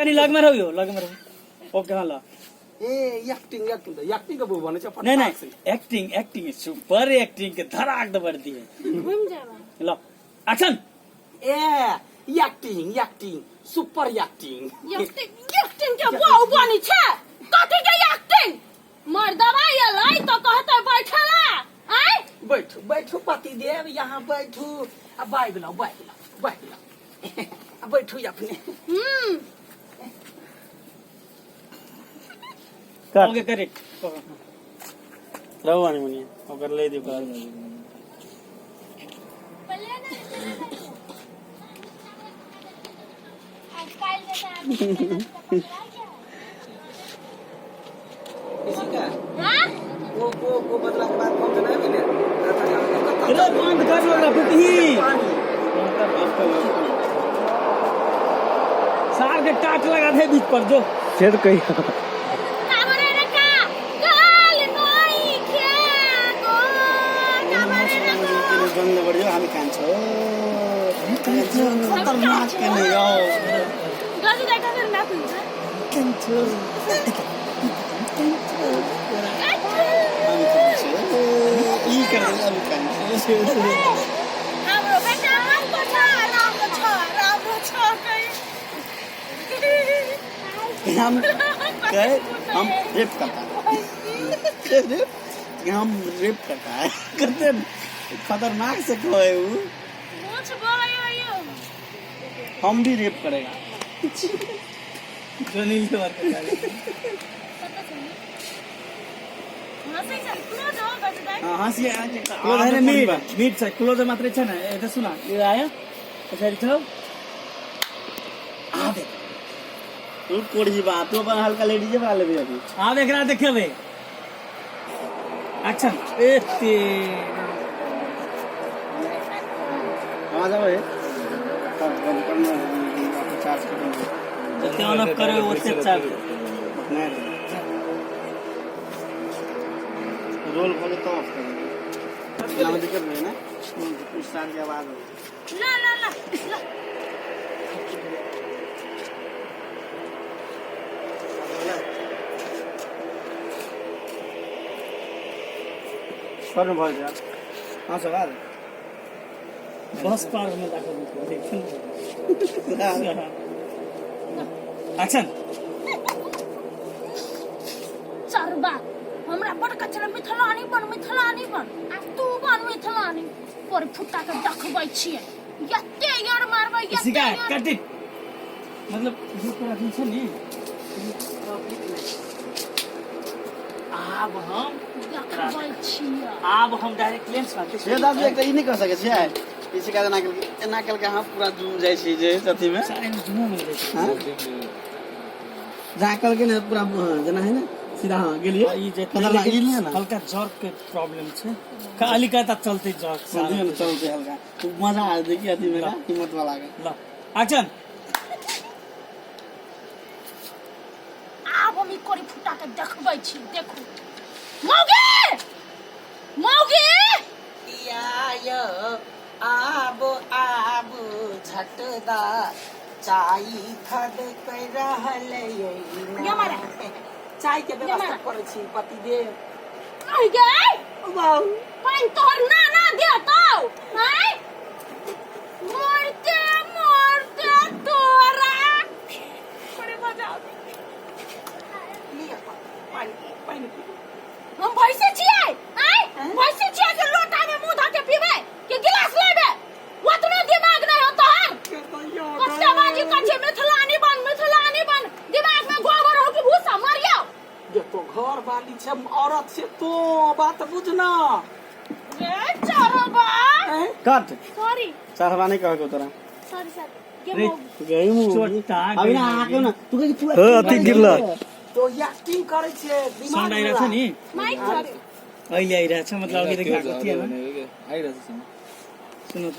कनी लग में रहो ओके हां ल ए एक्टिंग का वो बने छ नहीं एक्टिंग सुपर एक्टिंग के धड़ाक दे बढ़ती है घूम जावा लो एक्शन ए एक्टिंग सुपर एक्टिंग एक्टिंग के वाव बनी छे कथि के एक्टिंग मर्दवा एलै तो कहते बैठला आय बैठो पति देव यहाँ बैठो अब बैठ लो अब बैठो अपने ओके करेक्ट रहो आने मनी ओकर ले दियो कर किसी का हां वो बदला के बाद फोन नहीं मिले इधर बंद कर लो फुटी सार के टाट लगा दे बीच पर जो फिर कही कामरे रखा काल नई के गो कामरे रखा बंद बढ़ियो हामी कान्छो खतरनाक के नहीं हो गजु देखा कर ना कुछ कान्छो ई कर हामी कान्छो हाम्रो बेटा राम्रो छ कहीं हम कहे हम रेप करता है हम रेप करता है करते खतरनाक से कहे वो कुछ बोलो यो हम भी रेप करेगा जो नहीं बात कर नसै छ क्लोज हो गजु दाइ हाँ हंसी क्लोज है मीट छ क्लोज मात्र छ न यता सुना यो आयो पछाडी छ आ दे तू कोड़ी बात तो पर हल्का लेडी जे वाले भी अभी आ देख रहा देखिए बे एक्शन ए ते आ जाओ ये बंद करना चार्ज करना जते ऑन ऑफ करे ओते चार्ज रोल खोले तो ऑफ कर ना दिक्कत नहीं ना उस सार की आवाज हो ला सर्न भयो यार हाँ सवाल बस पार में जाकर देखिए एक्शन चरबा हमरा बड़ कचरा मिथलानी बन आ तू बन मिथलानी पर फुट्टा के देखबै छियै यत्ते यार मारबै इसी का यत्ते कट इट मतलब ये पूरा दिन से नहीं अब हम डायरेक्ट लेंस मारते ये दादी एक ई नहीं कर सके छै इसी का एना कल के हां पूरा जूम जाय छी जे सती में सारे जुमो में हां जा कल के ना पूरा जना है ना सीधा हां गेलिए ये जे खतरनाक ई नहीं है ना हल्का जर के प्रॉब्लम छे खाली कहता चलते जर सारे चलते हल्का तो मजा आ देखिए अति मेरा हिम्मत वाला का ल एक्शन आब हम ई कोरी फुट्टा के देखबै छी देखू मौगी आयो आबो झटदा चाय खद कर रहल ये मारा चाय के व्यवस्था करे छी पति देव आई गए वाओ पानी तोहर ना दे तो हैं मरते तोरा बड़े मजा लिया पानी हम भैंसे छियै हैं भैंसे छियै के लोटा में मुंह धके पीबे के गिलास लेबे ओतना दिमाग नहीं होता है कच्चा बाजी कच्चे मिथलानी बन दिमाग में गोबर हो के भूसा मारियो ये तो घर वाली छे औरत से तो बात बुझना रे चरबा कट सॉरी चाहवा नहीं कहो तोरा सॉरी रे गई मु छोटा अभी ना आके ना तू के पूरा अति गिरला तो एक्टिंग करे छे दिमाग साउंड आइरा छ नि माइक सॉरी अहिले आइरा छ मतलब अघि देखि आएको थिएन आइरहेछ सुन्नु त